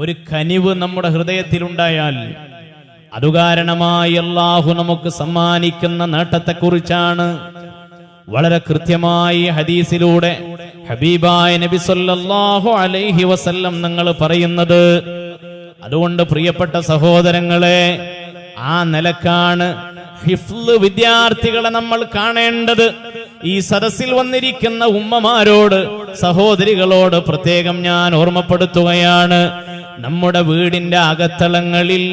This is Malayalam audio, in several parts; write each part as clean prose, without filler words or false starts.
ഒരു കനിവ് നമ്മുടെ ഹൃദയത്തിലുണ്ടായാൽ അതുകാരണമായി അല്ലാഹു നമുക്ക് സമ്മാനിക്കുന്ന നേട്ടത്തെക്കുറിച്ചാണ് വളരെ കൃത്യമായി ഹദീസിലൂടെ ഹബീബായ നബി സല്ലല്ലാഹു അലൈഹി വസല്ലം നിങ്ങൾ പറയുന്നത്. അതുകൊണ്ട് പ്രിയപ്പെട്ട സഹോദരങ്ങളെ, ആ നിലക്കാണ് ഹിഫ്ള് വിദ്യാർത്ഥികളെ നമ്മൾ കാണേണ്ടത്. ഈ സദസ്സിൽ വന്നിരിക്കുന്ന ഉമ്മമാരോട്, സഹോദരികളോട് പ്രത്യേകം ഞാൻ ഓർമ്മപ്പെടുത്തുകയാണ്, നമ്മുടെ വീടിന്റെ അകത്തളങ്ങളിൽ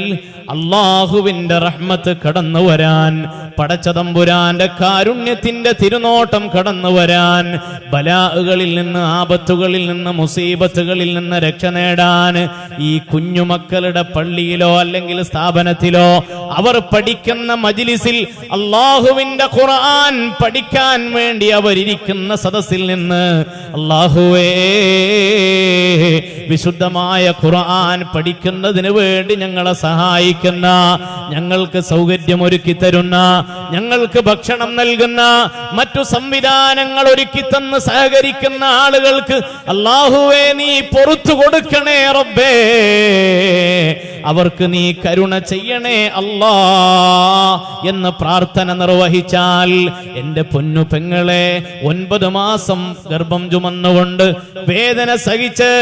അല്ലാഹുവിന്റെ റഹ്മത്ത് കടന്നു വരാൻ, പടച്ചതമ്പുരാന്റെ കാരുണ്യത്തിന്റെ തിരുനോട്ടം കടന്നു വരാൻ, ബലാകളിൽ നിന്ന്, ആപത്തുകളിൽ നിന്ന്, മുസീബത്തുകളിൽ നിന്ന് രക്ഷ നേടാൻ ഈ കുഞ്ഞുമക്കളുടെ പള്ളിയിലോ അല്ലെങ്കിൽ സ്ഥാപനത്തിലോ അവർ പഠിക്കുന്ന മജ്ലിസിൽ അല്ലാഹുവിന്റെ ഖുർആൻ പഠിക്കാൻ വേണ്ടി അവരിയ്ക്കുന്ന സദസ്സിൽ നിന്ന് അല്ലാഹുവേ വിശുദ്ധമായ ഖുർആൻ പഠിക്കുന്നതിന് വേണ്ടി ഞങ്ങളെ സഹായിക്കുന്ന, ഞങ്ങൾക്ക് സൗകര്യമൊരുക്കി തരുന്ന, ഞങ്ങൾക്ക് ഭക്ഷണം നൽകുന്ന, മറ്റു സംവിധാനങ്ങൾ ഒരുക്കി തന്ന് സഹകരിക്കുന്ന ആളുകൾക്ക് അല്ലാഹുവേ നീ പൊറുത്തു കൊടുക്കണേ റബ്ബേ, അവർക്ക് നീ കരുണ ചെയ്യണേ അല്ലാ എന്ന് പ്രാർത്ഥന നിർവഹിച്ചാൽ, എന്റെ പൊന്നു പെങ്ങളെ, 9 മാസം ഗർഭം ചുമന്നുകൊണ്ട് വേദന സഹിച്ച്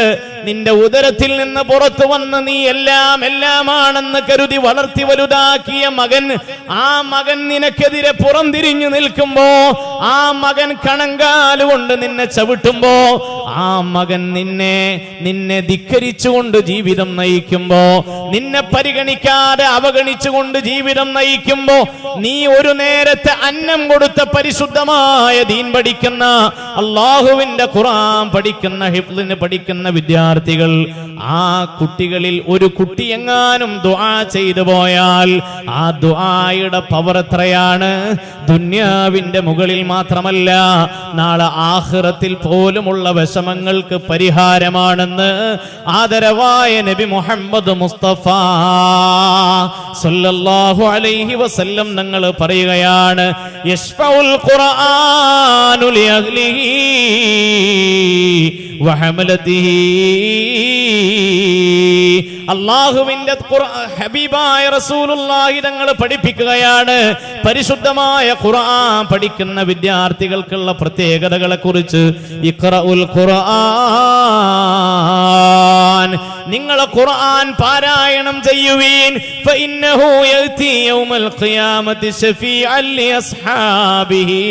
നിന്റെ ഉദരത്തിൽ നിന്ന് പുറത്തു വന്ന് നീ എല്ലാമാണെന്ന് കരുതി വളർത്തി വലുതാക്കിയ മകൻ, ആ മകൻ നിനക്കെതിരെ പുറംതിരിഞ്ഞു നിൽക്കുമ്പോ, ആ മകൻ കണങ്കാലുകൊണ്ട് നിന്നെ ചവിട്ടുമ്പോ, ആ മകൻ നിന്നെ ധിക്കരിച്ചുകൊണ്ട് ജീവിതം നയിക്കുമ്പോ, നിന്നെ പരിഗണിക്കാതെ അവഗണിച്ചുകൊണ്ട് ജീവിതം നയിക്കുമ്പോ, നീ ഒരു നേരത്തെ അന്നം കൊടുത്ത പരിശുദ്ധമായ ദീൻ പഠിക്കുന്ന, അല്ലാഹുവിന്റെ ഖുർആൻ പഠിക്കുന്ന, ഹിഫ്ളിന് പഠിക്കുന്ന വിദ്യാർത്ഥികൾ, ആ കുട്ടികളിൽ ഒരു കുട്ടി എങ്ങാനും ദുആ ചെയ്തു പോയാൽ ആ ദുആയുടെ പവർ എത്രയാണ്! ദുനിയാവിന്റെ മുകളിൽ മാത്രമല്ല, നാളെ ആഖിറത്തിൽ പോലുമുള്ള വിഷമങ്ങൾക്ക് പരിഹാരമാണെന്ന് ആദരവായ നബി മുഹമ്മദ് മുസ്തഫ സല്ലല്ലാഹു അലൈഹി വസല്ലം തങ്ങൾ പറയുകയാണ്, യശ്ഫഉൽ ഖുർആനു ലിഅഹ്ലിഹി വഹമലതിഹി. അല്ലാഹുവിന്റെ ഹബീബായ റസൂലുള്ളാഹി തങ്ങൾ പഠിപ്പിക്കുകയാണ്, പരിശുദ്ധമായ ഖുർആൻ പഠിക്കുന്ന വിദ്യാർത്ഥികൾക്കുള്ള പ്രത്യേകതകളെ കുറിച്ച്. ഇഖ്റഉൽ ഖുർആൻ, നിങ്ങൾ ഖുർആൻ പാരായണം ചെയ്യുവീൻ. ഫഇന്നഹു യഅതി യൗമൽ ഖിയാമത്തി ശഫീഅൻ ലി അസ്ഹാബിഹി.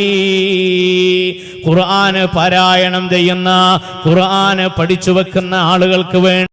ഖുർആൻ പാരായണം ചെയ്യുന്ന, ഖുർആൻ പഠിച്ചു വെക്കുന്ന ആളുകൾക്ക് വേണ്ടി